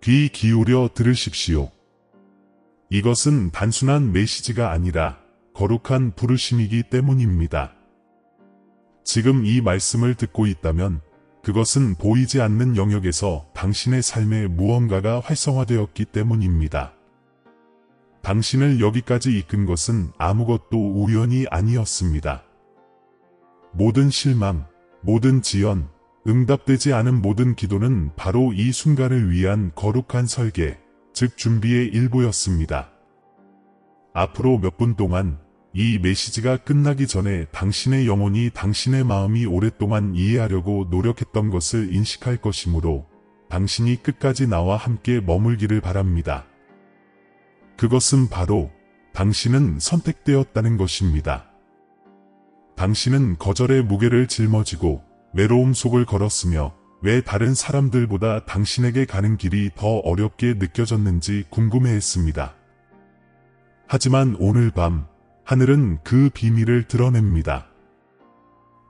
귀 기울여 들으십시오. 이것은 단순한 메시지가 아니라 거룩한 부르심이기 때문입니다. 지금 이 말씀을 듣고 있다면 그것은 보이지 않는 영역에서 당신의 삶에 무언가가 활성화되었기 때문입니다. 당신을 여기까지 이끈 것은 아무것도 우연이 아니었습니다. 모든 실망, 모든 지연, 응답되지 않은 모든 기도는 바로 이 순간을 위한 거룩한 설계, 즉 준비의 일부였습니다. 앞으로 몇 분 동안 이 메시지가 끝나기 전에 당신의 영혼이 당신의 마음이 오랫동안 이해하려고 노력했던 것을 인식할 것이므로 당신이 끝까지 나와 함께 머물기를 바랍니다. 그것은 바로 당신은 선택되었다는 것입니다. 당신은 거절의 무게를 짊어지고 외로움 속을 걸었으며 왜 다른 사람들보다 당신에게 가는 길이 더 어렵게 느껴졌는지 궁금해했습니다. 하지만 오늘 밤 하늘은 그 비밀을 드러냅니다.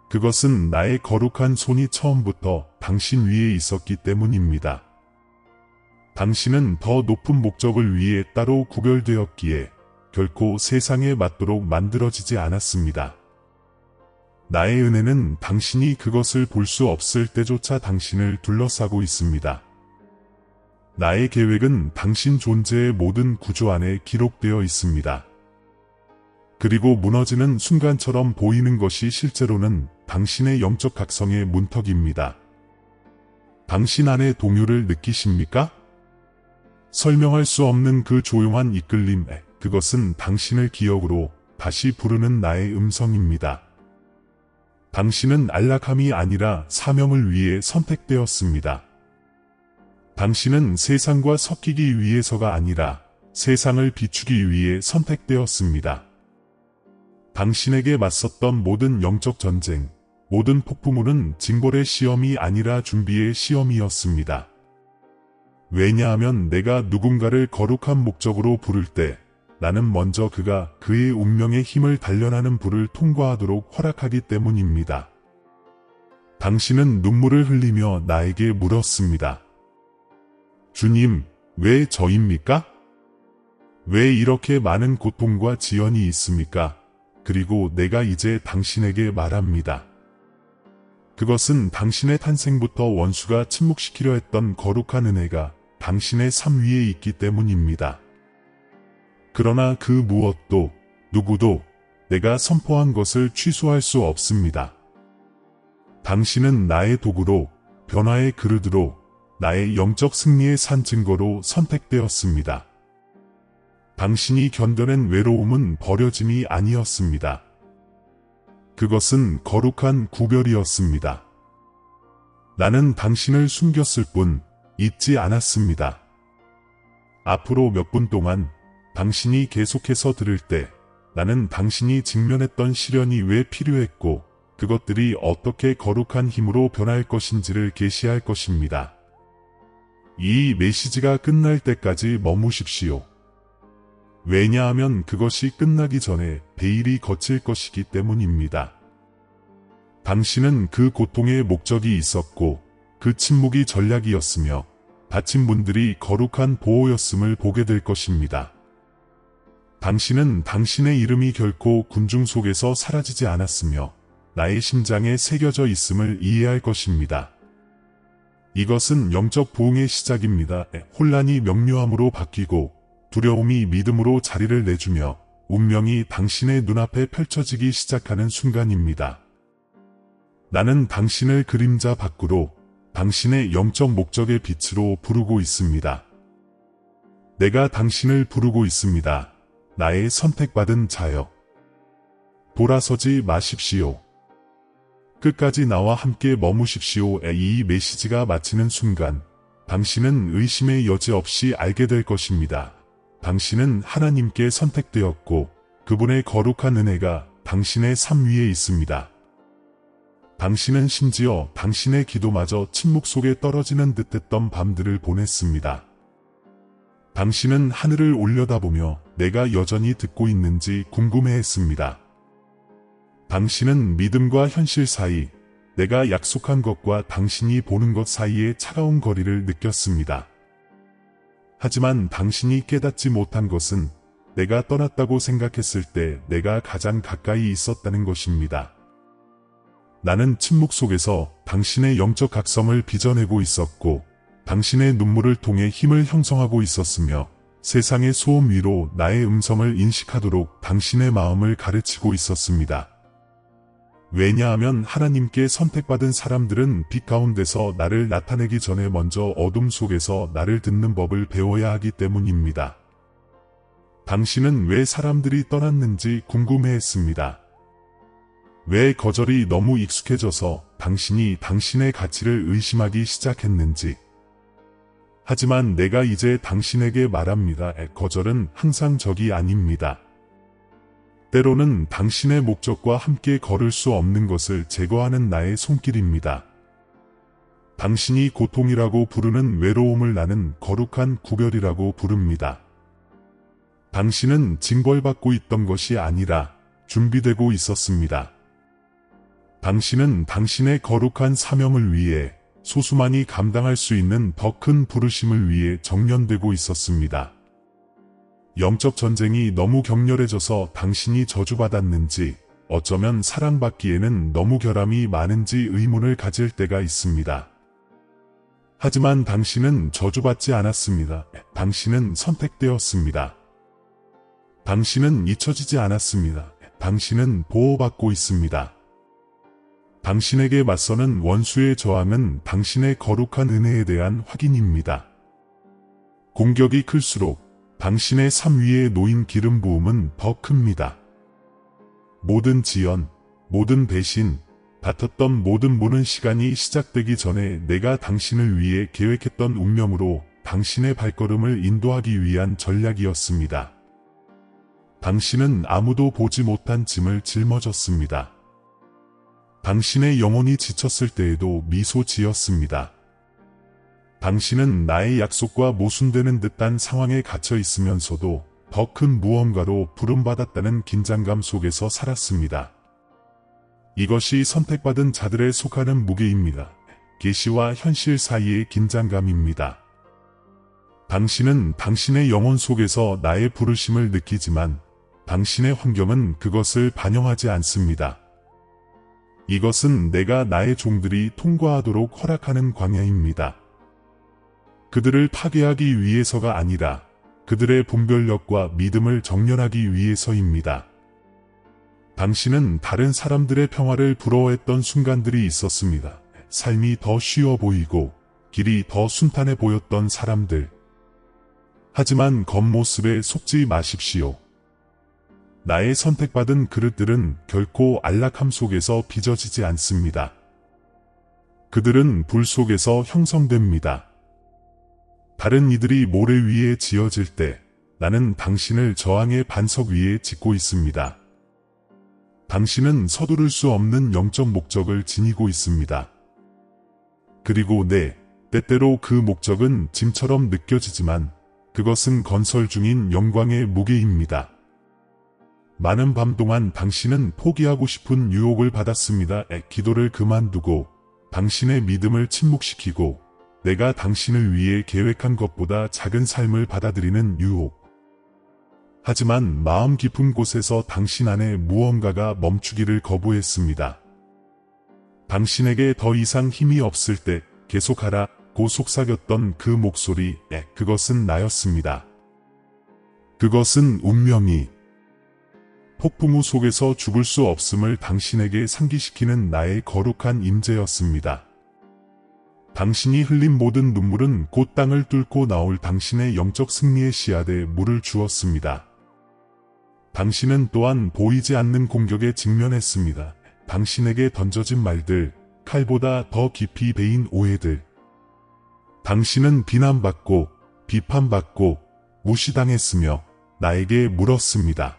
그것은 나의 거룩한 손이 처음부터 당신 위에 있었기 때문입니다. 당신은 더 높은 목적을 위해 따로 구별되었기에 결코 세상에 맞도록 만들어지지 않았습니다. 나의 은혜는 당신이 그것을 볼 수 없을 때조차 당신을 둘러싸고 있습니다. 나의 계획은 당신 존재의 모든 구조 안에 기록되어 있습니다. 그리고 무너지는 순간처럼 보이는 것이 실제로는 당신의 영적 각성의 문턱입니다. 당신 안의 동요를 느끼십니까? 설명할 수 없는 그 조용한 이끌림, 그것은 당신을 기억으로 다시 부르는 나의 음성입니다. 당신은 안락함이 아니라 사명을 위해 선택되었습니다. 당신은 세상과 섞이기 위해서가 아니라 세상을 비추기 위해 선택되었습니다. 당신에게 맞섰던 모든 영적 전쟁, 모든 폭풍우는 징벌의 시험이 아니라 준비의 시험이었습니다. 왜냐하면 내가 누군가를 거룩한 목적으로 부를 때 나는 먼저 그가 그의 운명의 힘을 단련하는 불을 통과하도록 허락하기 때문입니다. 당신은 눈물을 흘리며 나에게 물었습니다. 주님, 왜 저입니까? 왜 이렇게 많은 고통과 지연이 있습니까? 그리고 내가 이제 당신에게 말합니다. 그것은 당신의 탄생부터 원수가 침묵시키려 했던 거룩한 은혜가 당신의 삶 위에 있기 때문입니다. 그러나 그 무엇도, 누구도 내가 선포한 것을 취소할 수 없습니다. 당신은 나의 도구로, 변화의 그릇으로, 나의 영적 승리의 산 증거로 선택되었습니다. 당신이 견뎌낸 외로움은 버려짐이 아니었습니다. 그것은 거룩한 구별이었습니다. 나는 당신을 숨겼을 뿐 잊지 않았습니다. 앞으로 몇 분 동안 당신이 계속해서 들을 때 나는 당신이 직면했던 시련이 왜 필요했고 그것들이 어떻게 거룩한 힘으로 변할 것인지를 계시할 것입니다. 이 메시지가 끝날 때까지 머무십시오. 왜냐하면 그것이 끝나기 전에 베일이 걷힐 것이기 때문입니다. 당신은 그 고통의 목적이 있었고 그 침묵이 전략이었으며 다친 분들이 거룩한 보호였음을 보게 될 것입니다. 당신은 당신의 이름이 결코 군중 속에서 사라지지 않았으며 나의 심장에 새겨져 있음을 이해할 것입니다. 이것은 영적 부흥의 시작입니다. 혼란이 명료함으로 바뀌고 두려움이 믿음으로 자리를 내주며 운명이 당신의 눈앞에 펼쳐지기 시작하는 순간입니다. 나는 당신을 그림자 밖으로 당신의 영적 목적의 빛으로 부르고 있습니다. 내가 당신을 부르고 있습니다. 나의 선택받은 자여. 돌아서지 마십시오. 끝까지 나와 함께 머무십시오. 이 메시지가 마치는 순간 당신은 의심의 여지 없이 알게 될 것입니다. 당신은 하나님께 선택되었고 그분의 거룩한 은혜가 당신의 삶 위에 있습니다. 당신은 심지어 당신의 기도마저 침묵 속에 떨어지는 듯했던 밤들을 보냈습니다. 당신은 하늘을 올려다보며 내가 여전히 듣고 있는지 궁금해했습니다. 당신은 믿음과 현실 사이, 내가 약속한 것과 당신이 보는 것 사이의 차가운 거리를 느꼈습니다. 하지만 당신이 깨닫지 못한 것은 내가 떠났다고 생각했을 때 내가 가장 가까이 있었다는 것입니다. 나는 침묵 속에서 당신의 영적 각성을 빚어내고 있었고, 당신의 눈물을 통해 힘을 형성하고 있었으며, 세상의 소음 위로 나의 음성을 인식하도록 당신의 마음을 가르치고 있었습니다. 왜냐하면 하나님께 선택받은 사람들은 빛 가운데서 나를 나타내기 전에 먼저 어둠 속에서 나를 듣는 법을 배워야 하기 때문입니다. 당신은 왜 사람들이 떠났는지 궁금해했습니다. 왜 거절이 너무 익숙해져서 당신이 당신의 가치를 의심하기 시작했는지. 하지만 내가 이제 당신에게 말합니다. 거절은 항상 적이 아닙니다. 때로는 당신의 목적과 함께 걸을 수 없는 것을 제거하는 나의 손길입니다. 당신이 고통이라고 부르는 외로움을 나는 거룩한 구별이라고 부릅니다. 당신은 징벌받고 있던 것이 아니라 준비되고 있었습니다. 당신은 당신의 거룩한 사명을 위해 소수만이 감당할 수 있는 더 큰 부르심을 위해 정련되고 있었습니다. 영적 전쟁이 너무 격렬해져서 당신이 저주받았는지, 어쩌면 사랑받기에는 너무 결함이 많은지 의문을 가질 때가 있습니다. 하지만 당신은 저주받지 않았습니다. 당신은 선택되었습니다. 당신은 잊혀지지 않았습니다. 당신은 보호받고 있습니다. 당신에게 맞서는 원수의 저항은 당신의 거룩한 은혜에 대한 확인입니다. 공격이 클수록 당신의 삶 위에 놓인 기름 부음은 더 큽니다. 모든 지연, 모든 배신, 다퉜던 모든 무는 시간이 시작되기 전에 내가 당신을 위해 계획했던 운명으로 당신의 발걸음을 인도하기 위한 전략이었습니다. 당신은 아무도 보지 못한 짐을 짊어졌습니다. 당신의 영혼이 지쳤을 때에도 미소 지었습니다. 당신은 나의 약속과 모순되는 듯한 상황에 갇혀 있으면서도 더 큰 무언가로 부름받았다는 긴장감 속에서 살았습니다. 이것이 선택받은 자들에 속하는 무게입니다. 계시와 현실 사이의 긴장감입니다. 당신은 당신의 영혼 속에서 나의 부르심을 느끼지만 당신의 환경은 그것을 반영하지 않습니다. 이것은 내가 나의 종들이 통과하도록 허락하는 광야입니다. 그들을 파괴하기 위해서가 아니라 그들의 분별력과 믿음을 정련하기 위해서입니다. 당신은 다른 사람들의 평화를 부러워했던 순간들이 있었습니다. 삶이 더 쉬워 보이고 길이 더 순탄해 보였던 사람들. 하지만 겉모습에 속지 마십시오. 나의 선택받은 그릇들은 결코 안락함 속에서 빚어지지 않습니다. 그들은 불 속에서 형성됩니다. 다른 이들이 모래 위에 지어질 때 나는 당신을 저항의 반석 위에 짓고 있습니다. 당신은 서두를 수 없는 영적 목적을 지니고 있습니다. 그리고 때때로 그 목적은 짐처럼 느껴지지만 그것은 건설 중인 영광의 무게입니다. 많은 밤 동안 당신은 포기하고 싶은 유혹을 받았습니다. 기도를 그만두고 당신의 믿음을 침묵시키고 내가 당신을 위해 계획한 것보다 작은 삶을 받아들이는 유혹. 하지만 마음 깊은 곳에서 당신 안에 무언가가 멈추기를 거부했습니다. 당신에게 더 이상 힘이 없을 때 계속하라고 속삭였던 그 목소리, 그것은 나였습니다. 그것은 운명이 폭풍우 속에서 죽을 수 없음을 당신에게 상기시키는 나의 거룩한 임재였습니다. 당신이 흘린 모든 눈물은 곧 땅을 뚫고 나올 당신의 영적 승리의 씨앗에 물을 주었습니다. 당신은 또한 보이지 않는 공격에 직면했습니다. 당신에게 던져진 말들, 칼보다 더 깊이 베인 오해들. 당신은 비난받고 비판받고 무시당했으며 나에게 물었습니다.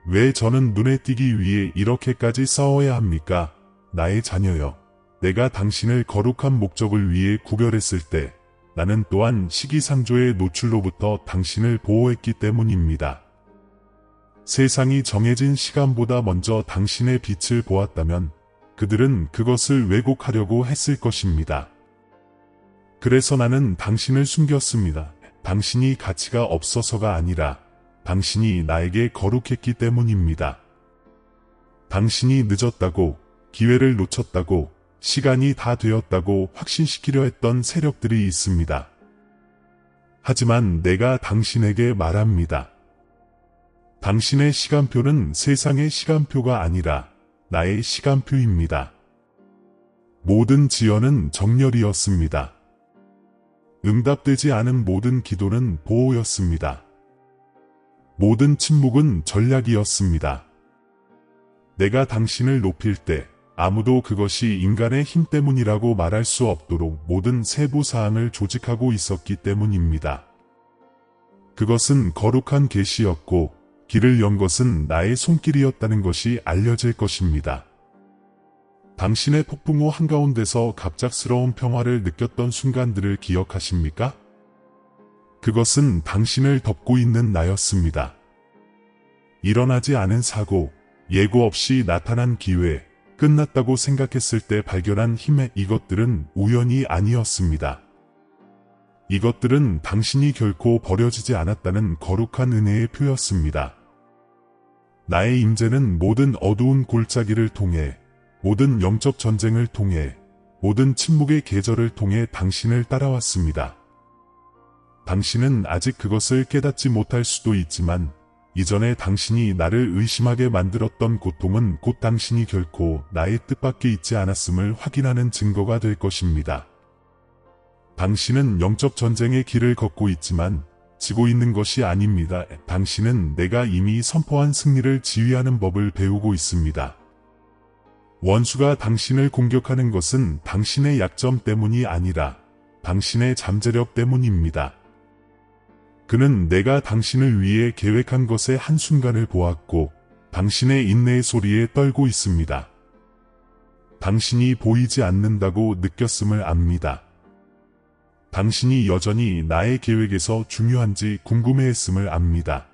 왜 저는 눈에 띄기 위해 이렇게까지 싸워야 합니까? 나의 자녀여. 내가 당신을 거룩한 목적을 위해 구별했을 때 나는 또한 시기상조의 노출로부터 당신을 보호했기 때문입니다. 세상이 정해진 시간보다 먼저 당신의 빛을 보았다면 그들은 그것을 왜곡하려고 했을 것입니다. 그래서 나는 당신을 숨겼습니다. 당신이 가치가 없어서가 아니라 당신이 나에게 거룩했기 때문입니다. 당신이 늦었다고, 기회를 놓쳤다고, 시간이 다 되었다고 확신시키려 했던 세력들이 있습니다. 하지만 내가 당신에게 말합니다. 당신의 시간표는 세상의 시간표가 아니라 나의 시간표입니다. 모든 지연은 정렬이었습니다. 응답되지 않은 모든 기도는 보호였습니다. 모든 침묵은 전략이었습니다. 내가 당신을 높일 때 아무도 그것이 인간의 힘 때문이라고 말할 수 없도록 모든 세부 사항을 조직하고 있었기 때문입니다. 그것은 거룩한 계시였고 길을 연 것은 나의 손길이었다는 것이 알려질 것입니다. 당신의 폭풍우 한가운데서 갑작스러운 평화를 느꼈던 순간들을 기억하십니까? 그것은 당신을 덮고 있는 나였습니다. 일어나지 않은 사고, 예고 없이 나타난 기회, 끝났다고 생각했을 때 발견한 힘의 이것들은 우연이 아니었습니다. 이것들은 당신이 결코 버려지지 않았다는 거룩한 은혜의 표였습니다. 나의 임재는 모든 어두운 골짜기를 통해, 모든 영적 전쟁을 통해, 모든 침묵의 계절을 통해 당신을 따라왔습니다. 당신은 아직 그것을 깨닫지 못할 수도 있지만 이전에 당신이 나를 의심하게 만들었던 고통은 곧 당신이 결코 나의 뜻밖에 있지 않았음을 확인하는 증거가 될 것입니다. 당신은 영적 전쟁의 길을 걷고 있지만 지고 있는 것이 아닙니다. 당신은 내가 이미 선포한 승리를 지휘하는 법을 배우고 있습니다. 원수가 당신을 공격하는 것은 당신의 약점 때문이 아니라 당신의 잠재력 때문입니다. 그는 내가 당신을 위해 계획한 것의 한순간을 보았고 당신의 인내의 소리에 떨고 있습니다. 당신이 보이지 않는다고 느꼈음을 압니다. 당신이 여전히 나의 계획에서 중요한지 궁금해했음을 압니다.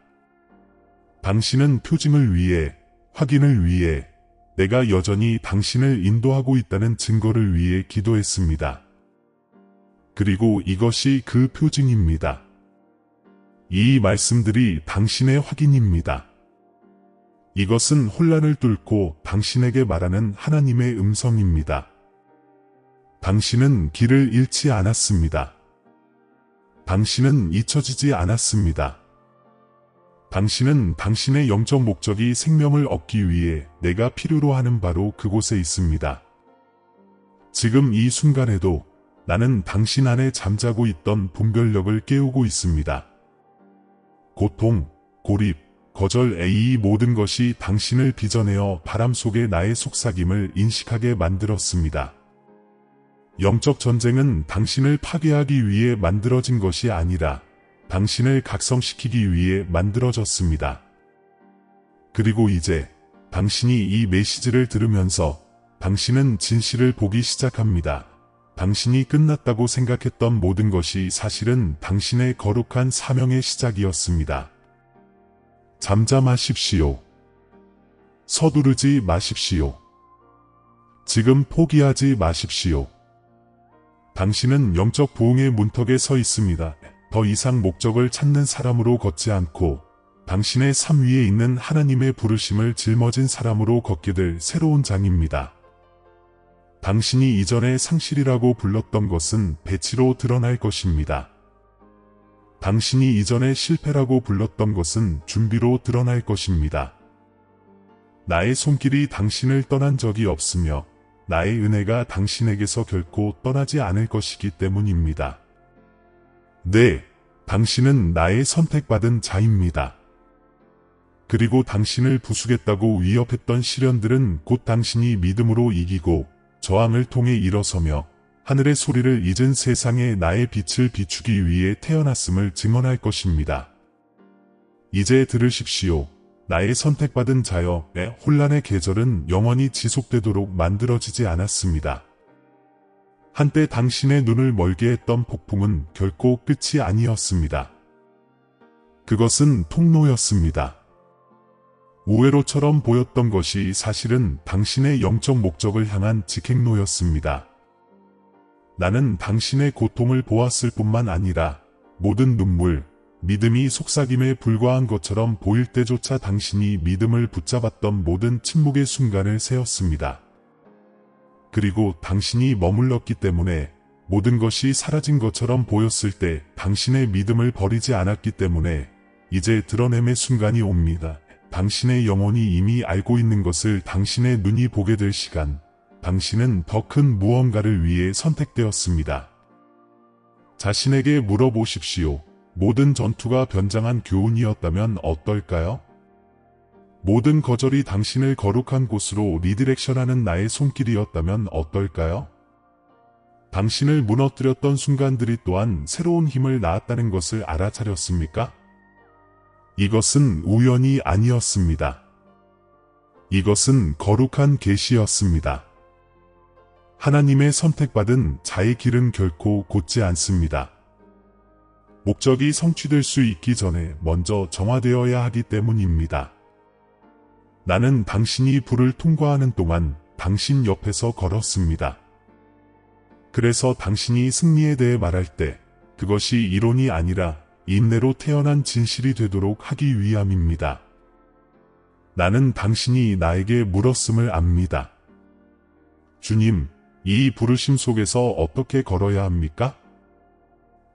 당신은 표징을 위해, 확인을 위해, 내가 여전히 당신을 인도하고 있다는 증거를 위해 기도했습니다. 그리고 이것이 그 표징입니다. 이 말씀들이 당신의 확인입니다. 이것은 혼란을 뚫고 당신에게 말하는 하나님의 음성입니다. 당신은 길을 잃지 않았습니다. 당신은 잊혀지지 않았습니다. 당신은 당신의 영적 목적이 생명을 얻기 위해 내가 필요로 하는 바로 그곳에 있습니다. 지금 이 순간에도 나는 당신 안에 잠자고 있던 분별력을 깨우고 있습니다. 고통, 고립, 거절, 이 모든 것이 당신을 빚어내어 바람 속에 나의 속삭임을 인식하게 만들었습니다. 영적 전쟁은 당신을 파괴하기 위해 만들어진 것이 아니라 당신을 각성시키기 위해 만들어졌습니다. 그리고 이제 당신이 이 메시지를 들으면서 당신은 진실을 보기 시작합니다. 당신이 끝났다고 생각했던 모든 것이 사실은 당신의 거룩한 사명의 시작이었습니다. 잠잠하십시오. 서두르지 마십시오. 지금 포기하지 마십시오. 당신은 영적 부흥의 문턱에 서 있습니다. 더 이상 목적을 찾는 사람으로 걷지 않고 당신의 삶 위에 있는 하나님의 부르심을 짊어진 사람으로 걷게 될 새로운 장입니다. 당신이 이전에 상실이라고 불렀던 것은 배치로 드러날 것입니다. 당신이 이전에 실패라고 불렀던 것은 준비로 드러날 것입니다. 나의 손길이 당신을 떠난 적이 없으며 나의 은혜가 당신에게서 결코 떠나지 않을 것이기 때문입니다. 네, 당신은 나의 선택받은 자입니다. 그리고 당신을 부수겠다고 위협했던 시련들은 곧 당신이 믿음으로 이기고 저항을 통해 일어서며 하늘의 소리를 잊은 세상에 나의 빛을 비추기 위해 태어났음을 증언할 것입니다. 이제 들으십시오. 나의 선택받은 자여, 내 혼란의 계절은 영원히 지속되도록 만들어지지 않았습니다. 한때 당신의 눈을 멀게 했던 폭풍은 결코 끝이 아니었습니다. 그것은 통로였습니다. 우회로처럼 보였던 것이 사실은 당신의 영적 목적을 향한 직행로였습니다. 나는 당신의 고통을 보았을 뿐만 아니라 모든 눈물, 믿음이 속삭임에 불과한 것처럼 보일 때조차 당신이 믿음을 붙잡았던 모든 침묵의 순간을 세었습니다. 그리고 당신이 머물렀기 때문에 모든 것이 사라진 것처럼 보였을 때 당신의 믿음을 버리지 않았기 때문에 이제 드러냄의 순간이 옵니다. 당신의 영혼이 이미 알고 있는 것을 당신의 눈이 보게 될 시간. 당신은 더 큰 무언가를 위해 선택되었습니다. 자신에게 물어보십시오. 모든 전투가 변장한 교훈이었다면 어떨까요? 모든 거절이 당신을 거룩한 곳으로 리디렉션하는 나의 손길이었다면 어떨까요? 당신을 무너뜨렸던 순간들이 또한 새로운 힘을 낳았다는 것을 알아차렸습니까? 이것은 우연이 아니었습니다. 이것은 거룩한 계시였습니다. 하나님의 선택받은 자의 길은 결코 곧지 않습니다. 목적이 성취될 수 있기 전에 먼저 정화되어야 하기 때문입니다. 나는 당신이 불을 통과하는 동안 당신 옆에서 걸었습니다. 그래서 당신이 승리에 대해 말할 때 그것이 이론이 아니라 인내로 태어난 진실이 되도록 하기 위함입니다. 나는 당신이 나에게 물었음을 압니다. 주님, 이 부르심 속에서 어떻게 걸어야 합니까?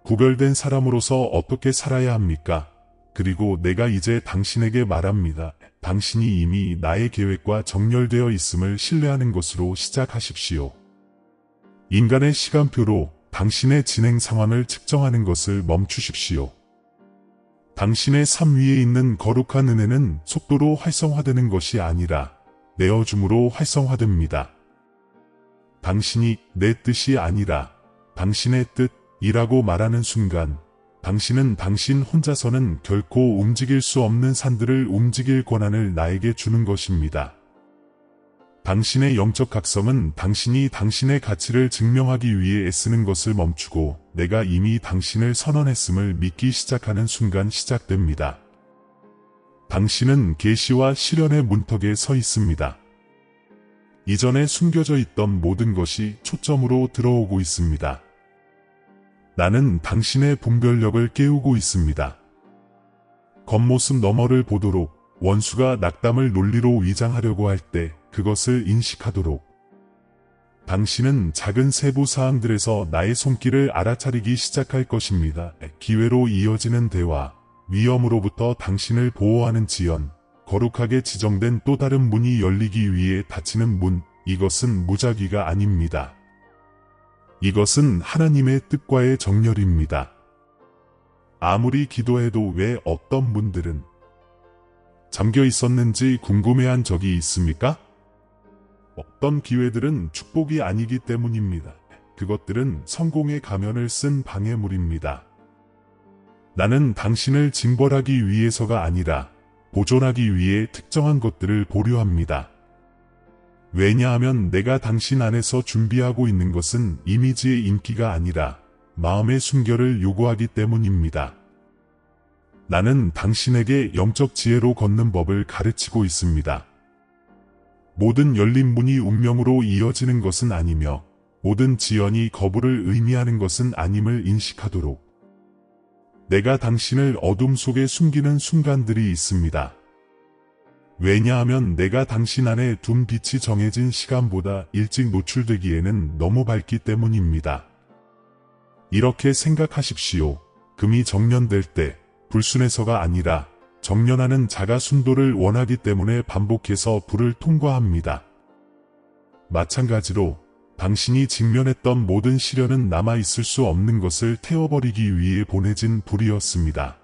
구별된 사람으로서 어떻게 살아야 합니까? 그리고 내가 이제 당신에게 말합니다. 당신이 이미 나의 계획과 정렬되어 있음을 신뢰하는 것으로 시작하십시오. 인간의 시간표로 당신의 진행 상황을 측정하는 것을 멈추십시오. 당신의 삶 위에 있는 거룩한 은혜는 속도로 활성화되는 것이 아니라 내어줌으로 활성화됩니다. 당신이 내 뜻이 아니라 당신의 뜻이라고 말하는 순간 당신은 당신 혼자서는 결코 움직일 수 없는 산들을 움직일 권한을 나에게 주는 것입니다. 당신의 영적 각성은 당신이 당신의 가치를 증명하기 위해 애쓰는 것을 멈추고 내가 이미 당신을 선언했음을 믿기 시작하는 순간 시작됩니다. 당신은 계시와 실현의 문턱에 서 있습니다. 이전에 숨겨져 있던 모든 것이 초점으로 들어오고 있습니다. 나는 당신의 분별력을 깨우고 있습니다. 겉모습 너머를 보도록 원수가 낙담을 논리로 위장하려고 할 때 그것을 인식하도록 당신은 작은 세부 사항들에서 나의 손길을 알아차리기 시작할 것입니다. 기회로 이어지는 대화, 위험으로부터 당신을 보호하는 지연, 거룩하게 지정된 또 다른 문이 열리기 위해 닫히는 문, 이것은 무작위가 아닙니다. 이것은 하나님의 뜻과의 정렬입니다. 아무리 기도해도 왜 어떤 분들은 잠겨 있었는지 궁금해한 적이 있습니까? 어떤 기회들은 축복이 아니기 때문입니다. 그것들은 성공의 가면을 쓴 방해물입니다. 나는 당신을 징벌하기 위해서가 아니라 보존하기 위해 특정한 것들을 보류합니다. 왜냐하면 내가 당신 안에서 준비하고 있는 것은 이미지의 인기가 아니라 마음의 순결을 요구하기 때문입니다. 나는 당신에게 영적 지혜로 걷는 법을 가르치고 있습니다. 모든 열린 문이 운명으로 이어지는 것은 아니며 모든 지연이 거부를 의미하는 것은 아님을 인식하도록 내가 당신을 어둠 속에 숨기는 순간들이 있습니다. 왜냐하면 내가 당신 안에 둔 빛이 정해진 시간보다 일찍 노출되기에는 너무 밝기 때문입니다. 이렇게 생각하십시오. 금이 정련될 때 불순에서가 아니라 정련하는 자가 순도를 원하기 때문에 반복해서 불을 통과합니다. 마찬가지로 당신이 직면했던 모든 시련은 남아있을 수 없는 것을 태워버리기 위해 보내진 불이었습니다.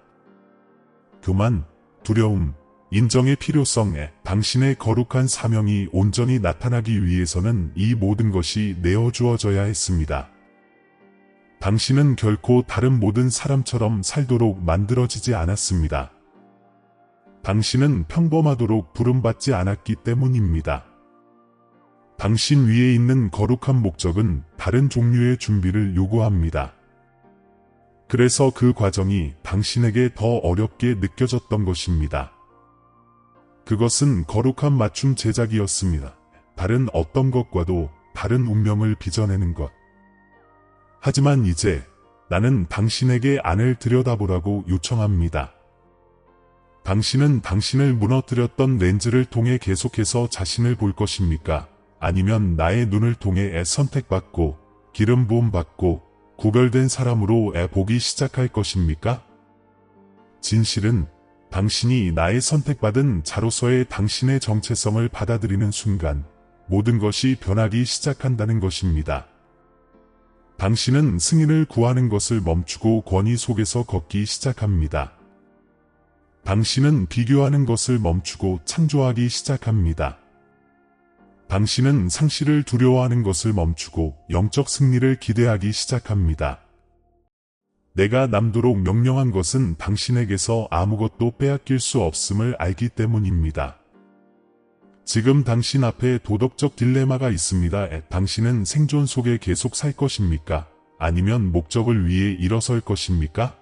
교만, 두려움, 인정의 필요성에 당신의 거룩한 사명이 온전히 나타나기 위해서는 이 모든 것이 내어주어져야 했습니다. 당신은 결코 다른 모든 사람처럼 살도록 만들어지지 않았습니다. 당신은 평범하도록 부름받지 않았기 때문입니다. 당신 위에 있는 거룩한 목적은 다른 종류의 준비를 요구합니다. 그래서 그 과정이 당신에게 더 어렵게 느껴졌던 것입니다. 그것은 거룩한 맞춤 제작이었습니다. 다른 어떤 것과도 다른 운명을 빚어내는 것. 하지만 이제 나는 당신에게 안을 들여다보라고 요청합니다. 당신은 당신을 무너뜨렸던 렌즈를 통해 계속해서 자신을 볼 것입니까? 아니면 나의 눈을 통해 선택받고 기름 부음 받고 구별된 사람으로 보기 시작할 것입니까? 진실은 당신이 나의 선택받은 자로서의 당신의 정체성을 받아들이는 순간 모든 것이 변하기 시작한다는 것입니다. 당신은 승인을 구하는 것을 멈추고 권위 속에서 걷기 시작합니다. 당신은 비교하는 것을 멈추고 창조하기 시작합니다. 당신은 상실을 두려워하는 것을 멈추고 영적 승리를 기대하기 시작합니다. 내가 남도록 명령한 것은 당신에게서 아무것도 빼앗길 수 없음을 알기 때문입니다. 지금 당신 앞에 도덕적 딜레마가 있습니다. 당신은 생존 속에 계속 살 것입니까? 아니면 목적을 위해 일어설 것입니까?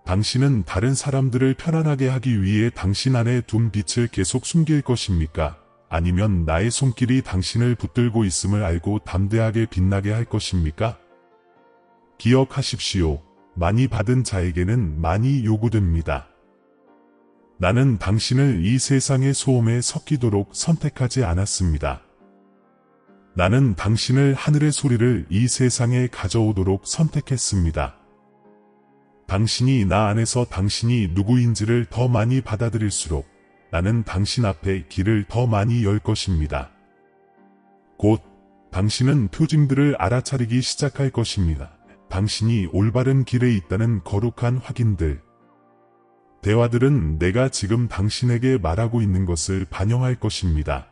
당신은 다른 사람들을 편안하게 하기 위해 당신 안에 둔 빛을 계속 숨길 것입니까? 아니면 나의 손길이 당신을 붙들고 있음을 알고 담대하게 빛나게 할 것입니까? 기억하십시오. 많이 받은 자에게는 많이 요구됩니다. 나는 당신을 이 세상의 소음에 섞이도록 선택하지 않았습니다. 나는 당신을 하늘의 소리를 이 세상에 가져오도록 선택했습니다. 당신이 나 안에서 당신이 누구인지를 더 많이 받아들일수록 나는 당신 앞에 길을 더 많이 열 것입니다. 곧 당신은 표징들을 알아차리기 시작할 것입니다. 당신이 올바른 길에 있다는 거룩한 확인들. 대화들은 내가 지금 당신에게 말하고 있는 것을 반영할 것입니다.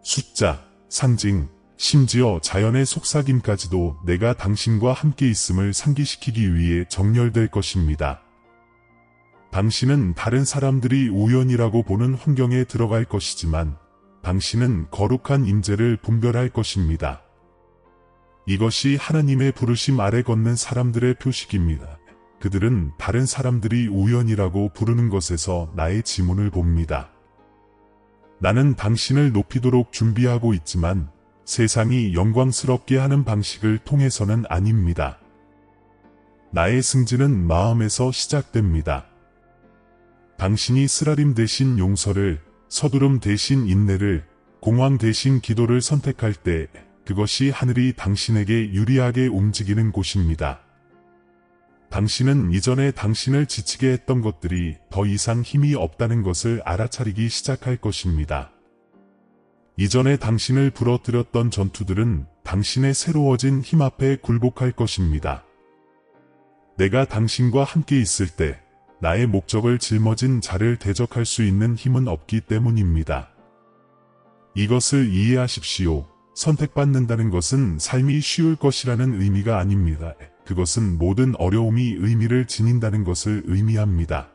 숫자, 상징, 심지어 자연의 속삭임까지도 내가 당신과 함께 있음을 상기시키기 위해 정렬될 것입니다. 당신은 다른 사람들이 우연이라고 보는 환경에 들어갈 것이지만 당신은 거룩한 임재를 분별할 것입니다. 이것이 하나님의 부르심 아래 걷는 사람들의 표식입니다. 그들은 다른 사람들이 우연이라고 부르는 것에서 나의 지문을 봅니다. 나는 당신을 높이도록 준비하고 있지만 세상이 영광스럽게 하는 방식을 통해서는 아닙니다. 나의 승진은 마음에서 시작됩니다. 당신이 쓰라림 대신 용서를, 서두름 대신 인내를, 공황 대신 기도를 선택할 때 그것이 하늘이 당신에게 유리하게 움직이는 곳입니다. 당신은 이전에 당신을 지치게 했던 것들이 더 이상 힘이 없다는 것을 알아차리기 시작할 것입니다. 이전에 당신을 부러뜨렸던 전투들은 당신의 새로워진 힘 앞에 굴복할 것입니다. 내가 당신과 함께 있을 때 나의 목적을 짊어진 자를 대적할 수 있는 힘은 없기 때문입니다. 이것을 이해하십시오. 선택받는다는 것은 삶이 쉬울 것이라는 의미가 아닙니다. 그것은 모든 어려움이 의미를 지닌다는 것을 의미합니다.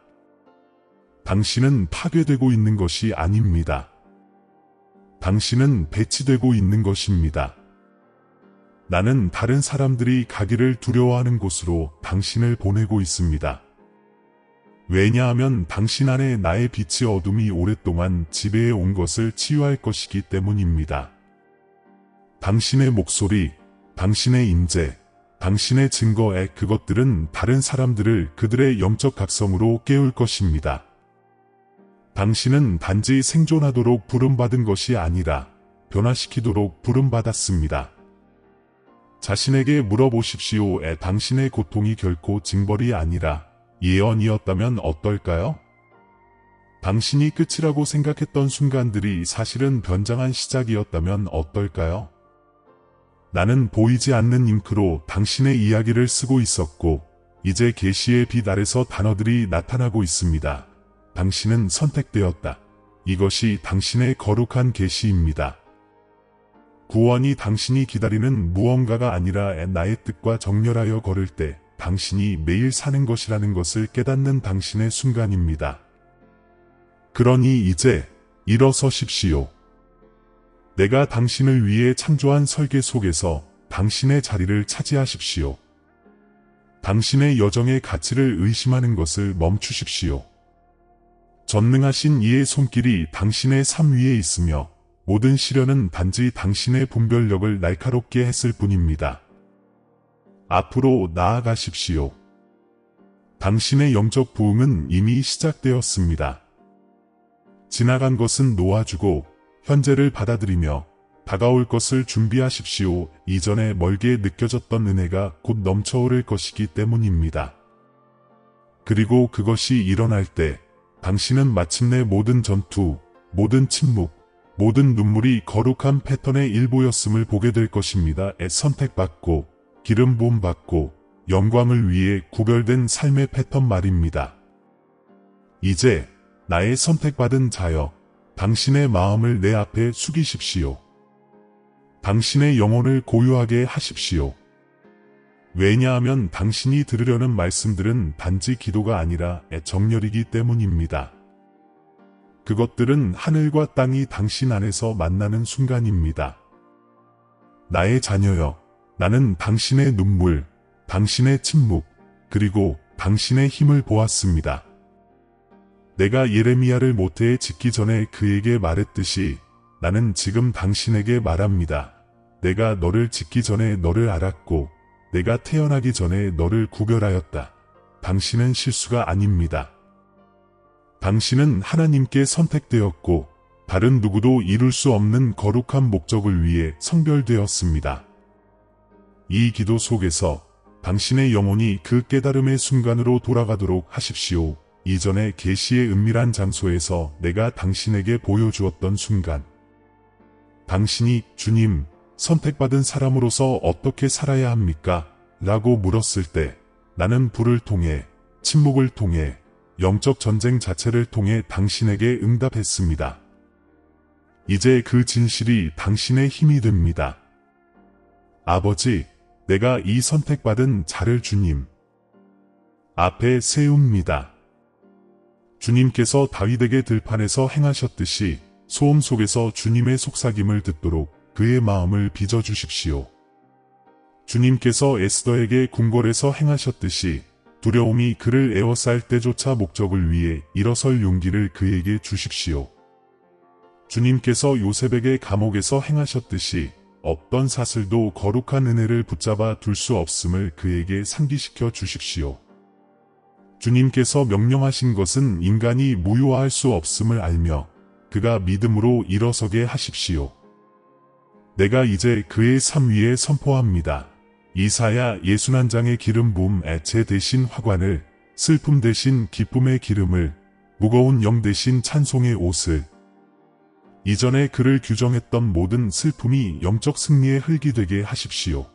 당신은 파괴되고 있는 것이 아닙니다. 당신은 배치되고 있는 것입니다. 나는 다른 사람들이 가기를 두려워하는 곳으로 당신을 보내고 있습니다. 왜냐하면 당신 안에 나의 빛의 어둠이 오랫동안 지배해 온 것을 치유할 것이기 때문입니다. 당신의 목소리, 당신의 임재, 당신의 증거에 그것들은 다른 사람들을 그들의 영적 각성으로 깨울 것입니다. 당신은 단지 생존하도록 부름받은 것이 아니라 변화시키도록 부름받았습니다. 자신에게 물어보십시오. 당신의 고통이 결코 징벌이 아니라 예언이었다면 어떨까요? 당신이 끝이라고 생각했던 순간들이 사실은 변장한 시작이었다면 어떨까요? 나는 보이지 않는 잉크로 당신의 이야기를 쓰고 있었고 이제 계시의 빛 아래서 단어들이 나타나고 있습니다. 당신은 선택되었다. 이것이 당신의 거룩한 계시입니다. 구원이 당신이 기다리는 무언가가 아니라 나의 뜻과 정렬하여 걸을 때 당신이 매일 사는 것이라는 것을 깨닫는 당신의 순간입니다. 그러니 이제 일어서십시오. 내가 당신을 위해 창조한 설계 속에서 당신의 자리를 차지하십시오. 당신의 여정의 가치를 의심하는 것을 멈추십시오. 전능하신 이의 손길이 당신의 삶 위에 있으며 모든 시련은 단지 당신의 분별력을 날카롭게 했을 뿐입니다. 앞으로 나아가십시오. 당신의 영적 부흥은 이미 시작되었습니다. 지나간 것은 놓아주고 현재를 받아들이며 다가올 것을 준비하십시오. 이전에 멀게 느껴졌던 은혜가 곧 넘쳐오를 것이기 때문입니다. 그리고 그것이 일어날 때 당신은 마침내 모든 전투, 모든 침묵, 모든 눈물이 거룩한 패턴의 일부였음을 보게 될 것입니다. 선택받고 기름 부음 받고 영광을 위해 구별된 삶의 패턴 말입니다. 이제 나의 선택받은 자여, 당신의 마음을 내 앞에 숙이십시오. 당신의 영혼을 고요하게 하십시오. 왜냐하면 당신이 들으려는 말씀들은 단지 기도가 아니라 정렬이기 때문입니다. 그것들은 하늘과 땅이 당신 안에서 만나는 순간입니다. 나의 자녀여, 나는 당신의 눈물, 당신의 침묵, 그리고 당신의 힘을 보았습니다. 내가 예레미야를 모태에 짓기 전에 그에게 말했듯이 나는 지금 당신에게 말합니다. 내가 너를 짓기 전에 너를 알았고 내가 태어나기 전에 너를 구별하였다. 당신은 실수가 아닙니다. 당신은 하나님께 선택되었고 다른 누구도 이룰 수 없는 거룩한 목적을 위해 성별되었습니다. 이 기도 속에서 당신의 영혼이 그 깨달음의 순간으로 돌아가도록 하십시오. 이전에 계시의 은밀한 장소에서 내가 당신에게 보여주었던 순간, 당신이 주님, 선택받은 사람으로서 어떻게 살아야 합니까? 라고 물었을 때 나는 불을 통해, 침묵을 통해, 영적 전쟁 자체를 통해 당신에게 응답했습니다. 이제 그 진실이 당신의 힘이 됩니다. 아버지, 내가 이 선택받은 자를 주님 앞에 세웁니다. 주님께서 다윗에게 들판에서 행하셨듯이 소음 속에서 주님의 속삭임을 듣도록 그의 마음을 빚어주십시오. 주님께서 에스더에게 궁궐에서 행하셨듯이 두려움이 그를 에워쌀 때조차 목적을 위해 일어설 용기를 그에게 주십시오. 주님께서 요셉에게 감옥에서 행하셨듯이 없던 사슬도 거룩한 은혜를 붙잡아 둘 수 없음을 그에게 상기시켜 주십시오. 주님께서 명령하신 것은 인간이 무효화할 수 없음을 알며 그가 믿음으로 일어서게 하십시오. 내가 이제 그의 삶 위에 선포합니다. 이사야 61장의 기름 부음 제 대신 화관을, 슬픔 대신 기쁨의 기름을, 무거운 영 대신 찬송의 옷을. 이전에 그를 규정했던 모든 슬픔이 영적 승리의 흙이 되게 하십시오.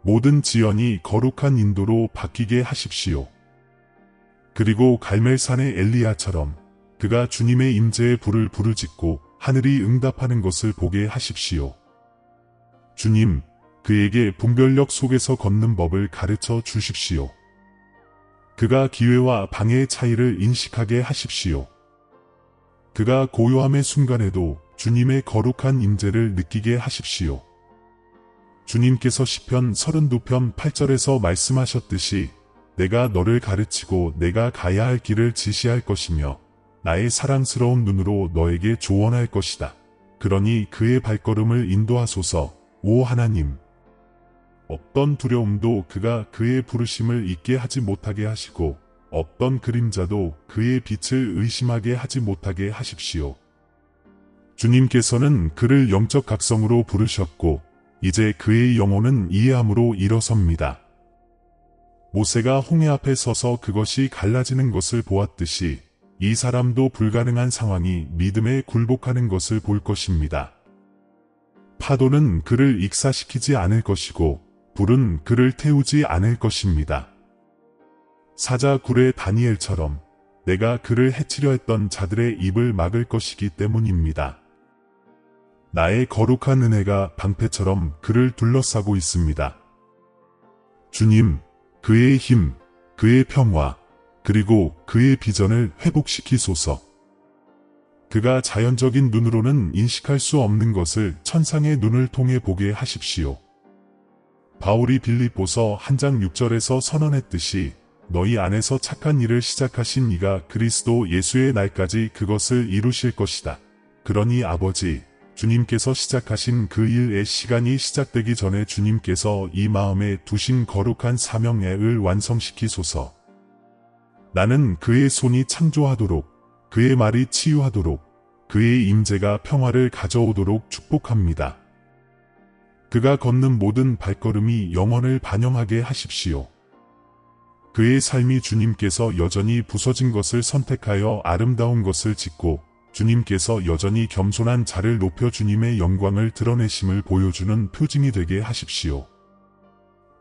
모든 지연이 거룩한 인도로 바뀌게 하십시오. 그리고 갈멜산의 엘리야처럼 그가 주님의 임재의 불을 부르짖고 하늘이 응답하는 것을 보게 하십시오. 주님, 그에게 분별력 속에서 걷는 법을 가르쳐 주십시오. 그가 기회와 방해의 차이를 인식하게 하십시오. 그가 고요함의 순간에도 주님의 거룩한 임재를 느끼게 하십시오. 주님께서 시편 32편 8절에서 말씀하셨듯이 내가 너를 가르치고 내가 가야 할 길을 지시할 것이며 나의 사랑스러운 눈으로 너에게 조언할 것이다. 그러니 그의 발걸음을 인도하소서. 오 하나님, 어떤 두려움도 그가 그의 부르심을 잊게 하지 못하게 하시고 어떤 그림자도 그의 빛을 의심하게 하지 못하게 하십시오. 주님께서는 그를 영적 각성으로 부르셨고 이제 그의 영혼은 이해함으로 일어섭니다. 모세가 홍해 앞에 서서 그것이 갈라지는 것을 보았듯이 이 사람도 불가능한 상황이 믿음에 굴복하는 것을 볼 것입니다. 파도는 그를 익사시키지 않을 것이고 불은 그를 태우지 않을 것입니다. 사자굴의 다니엘처럼 내가 그를 해치려 했던 자들의 입을 막을 것이기 때문입니다. 나의 거룩한 은혜가 방패처럼 그를 둘러싸고 있습니다. 주님, 그의 힘, 그의 평화, 그리고 그의 비전을 회복시키소서. 그가 자연적인 눈으로는 인식할 수 없는 것을 천상의 눈을 통해 보게 하십시오. 바울이 빌립보서 1장 6절에서 선언했듯이 너희 안에서 착한 일을 시작하신 이가 그리스도 예수의 날까지 그것을 이루실 것이다. 그러니 아버지, 주님께서 시작하신 그 일의 시간이 시작되기 전에 주님께서 이 마음에 두신 거룩한 사명을 완성시키소서. 나는 그의 손이 창조하도록, 그의 말이 치유하도록, 그의 임재가 평화를 가져오도록 축복합니다. 그가 걷는 모든 발걸음이 영원을 반영하게 하십시오. 그의 삶이 주님께서 여전히 부서진 것을 선택하여 아름다운 것을 짓고 주님께서 여전히 겸손한 자를 높여 주님의 영광을 드러내심을 보여주는 표징이 되게 하십시오.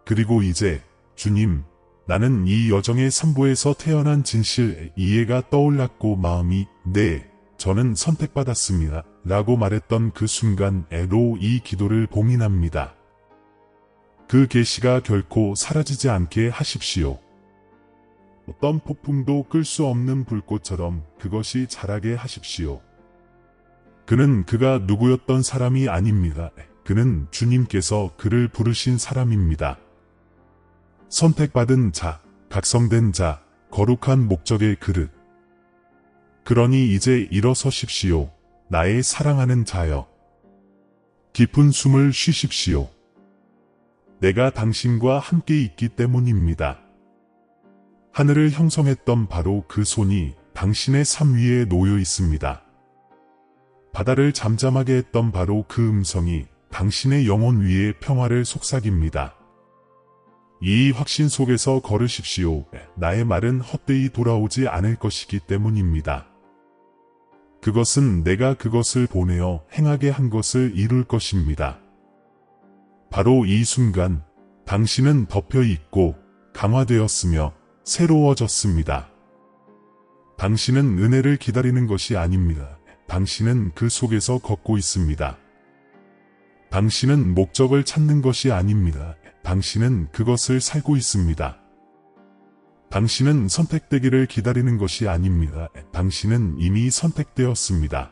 그리고 이제 주님, 나는 이 여정의 산보에서 태어난 진실 이해가 떠올랐고 마음이 네, 저는 선택받았습니다 라고 말했던 그 순간에로 이 기도를 봉인합니다. 그 계시가 결코 사라지지 않게 하십시오. 어떤 폭풍도 끌 수 없는 불꽃처럼 그것이 자라게 하십시오. 그는 그가 누구였던 사람이 아닙니다. 그는 주님께서 그를 부르신 사람입니다. 선택받은 자, 각성된 자, 거룩한 목적의 그릇. 그러니 이제 일어서십시오. 나의 사랑하는 자여. 깊은 숨을 쉬십시오. 내가 당신과 함께 있기 때문입니다. 하늘을 형성했던 바로 그 손이 당신의 삶 위에 놓여 있습니다. 바다를 잠잠하게 했던 바로 그 음성이 당신의 영혼 위에 평화를 속삭입니다. 이 확신 속에서 걸으십시오. 나의 말은 헛되이 돌아오지 않을 것이기 때문입니다. 그것은 내가 그것을 보내어 행하게 한 것을 이룰 것입니다. 바로 이 순간 당신은 덮여 있고 강화되었으며 새로워졌습니다. 당신은 은혜를 기다리는 것이 아닙니다. 당신은 그 속에서 걷고 있습니다. 당신은 목적을 찾는 것이 아닙니다. 당신은 그것을 살고 있습니다. 당신은 선택되기를 기다리는 것이 아닙니다. 당신은 이미 선택되었습니다.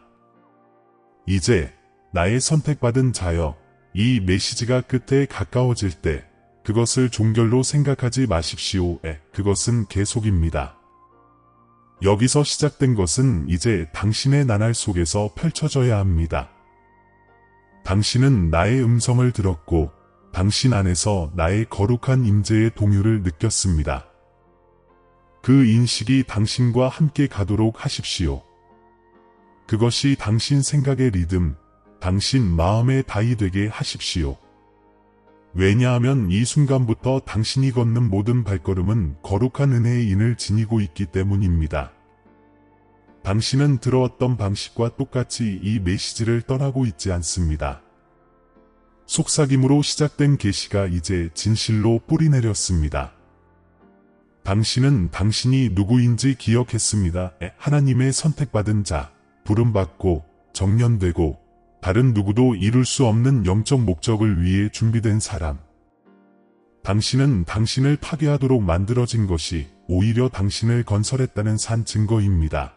이제 나의 선택받은 자여, 이 메시지가 끝에 가까워질 때 그것을 종결로 생각하지 마십시오. 그것은 계속입니다. 여기서 시작된 것은 이제 당신의 나날 속에서 펼쳐져야 합니다. 당신은 나의 음성을 들었고 당신 안에서 나의 거룩한 임재의 동요를 느꼈습니다. 그 인식이 당신과 함께 가도록 하십시오. 그것이 당신 생각의 리듬, 당신 마음의 다이 되게 하십시오. 왜냐하면 이 순간부터 당신이 걷는 모든 발걸음은 거룩한 은혜의 인을 지니고 있기 때문입니다. 당신은 들어왔던 방식과 똑같이 이 메시지를 떠나고 있지 않습니다. 속삭임으로 시작된 계시가 이제 진실로 뿌리내렸습니다. 당신은 당신이 누구인지 기억했습니다. 하나님의 선택받은 자, 부름받고 정련되고 다른 누구도 이룰 수 없는 영적 목적을 위해 준비된 사람. 당신은 당신을 파괴하도록 만들어진 것이 오히려 당신을 건설했다는 산 증거입니다.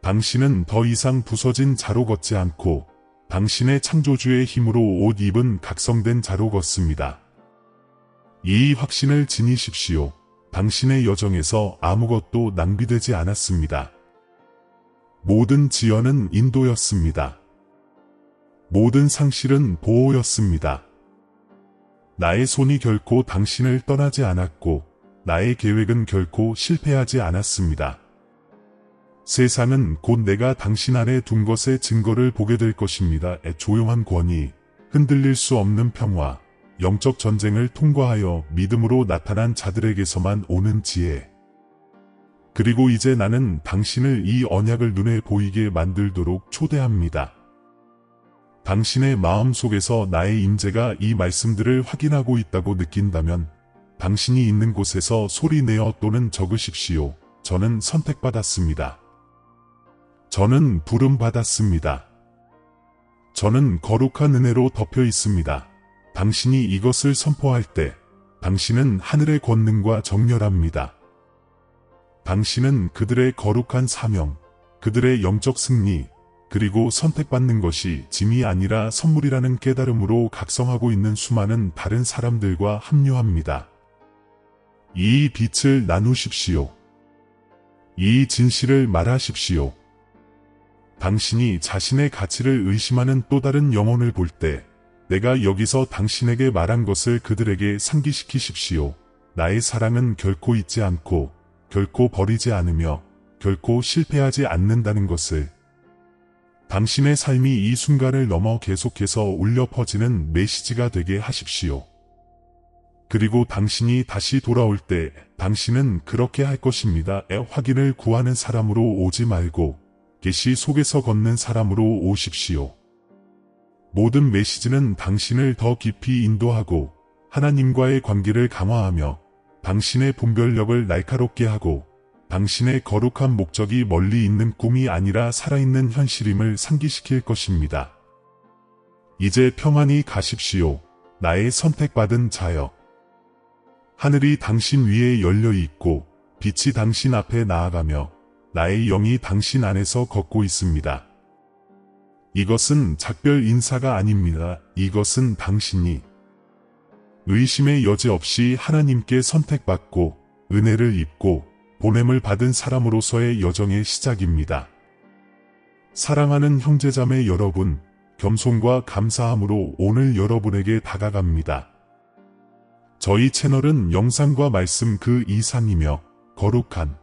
당신은 더 이상 부서진 자로 걷지 않고 당신의 창조주의 힘으로 옷 입은 각성된 자로 걷습니다. 이 확신을 지니십시오. 당신의 여정에서 아무것도 낭비되지 않았습니다. 모든 지연은 인도였습니다. 모든 상실은 보호였습니다. 나의 손이 결코 당신을 떠나지 않았고 나의 계획은 결코 실패하지 않았습니다. 세상은 곧 내가 당신 안에 둔 것의 증거를 보게 될 것입니다. 조용한 권위, 흔들릴 수 없는 평화, 영적 전쟁을 통과하여 믿음으로 나타난 자들에게서만 오는 지혜. 그리고 이제 나는 당신을 이 언약을 눈에 보이게 만들도록 초대합니다. 당신의 마음 속에서 나의 임재가 이 말씀들을 확인하고 있다고 느낀다면 당신이 있는 곳에서 소리내어 또는 적으십시오. 저는 선택받았습니다. 저는 부름받았습니다. 저는 거룩한 은혜로 덮여 있습니다. 당신이 이것을 선포할 때 당신은 하늘의 권능과 정렬합니다. 당신은 그들의 거룩한 사명, 그들의 영적 승리, 그리고 선택받는 것이 짐이 아니라 선물이라는 깨달음으로 각성하고 있는 수많은 다른 사람들과 합류합니다. 이 빛을 나누십시오. 이 진실을 말하십시오. 당신이 자신의 가치를 의심하는 또 다른 영혼을 볼 때, 내가 여기서 당신에게 말한 것을 그들에게 상기시키십시오. 나의 사랑은 결코 잊지 않고, 결코 버리지 않으며, 결코 실패하지 않는다는 것을. 당신의 삶이 이 순간을 넘어 계속해서 울려 퍼지는 메시지가 되게 하십시오. 그리고 당신이 다시 돌아올 때 당신은 그렇게 할 것입니다. 확인을 구하는 사람으로 오지 말고 계시 속에서 걷는 사람으로 오십시오. 모든 메시지는 당신을 더 깊이 인도하고 하나님과의 관계를 강화하며 당신의 분별력을 날카롭게 하고 당신의 거룩한 목적이 멀리 있는 꿈이 아니라 살아있는 현실임을 상기시킬 것입니다. 이제 평안히 가십시오. 나의 선택받은 자여. 하늘이 당신 위에 열려 있고 빛이 당신 앞에 나아가며 나의 영이 당신 안에서 걷고 있습니다. 이것은 작별 인사가 아닙니다. 이것은 당신이 의심의 여지 없이 하나님께 선택받고 은혜를 입고 보냄을 받은 사람으로서의 여정의 시작입니다. 사랑하는 형제자매 여러분, 겸손과 감사함으로 오늘 여러분에게 다가갑니다. 저희 채널은 영상과 말씀 그 이상이며 거룩한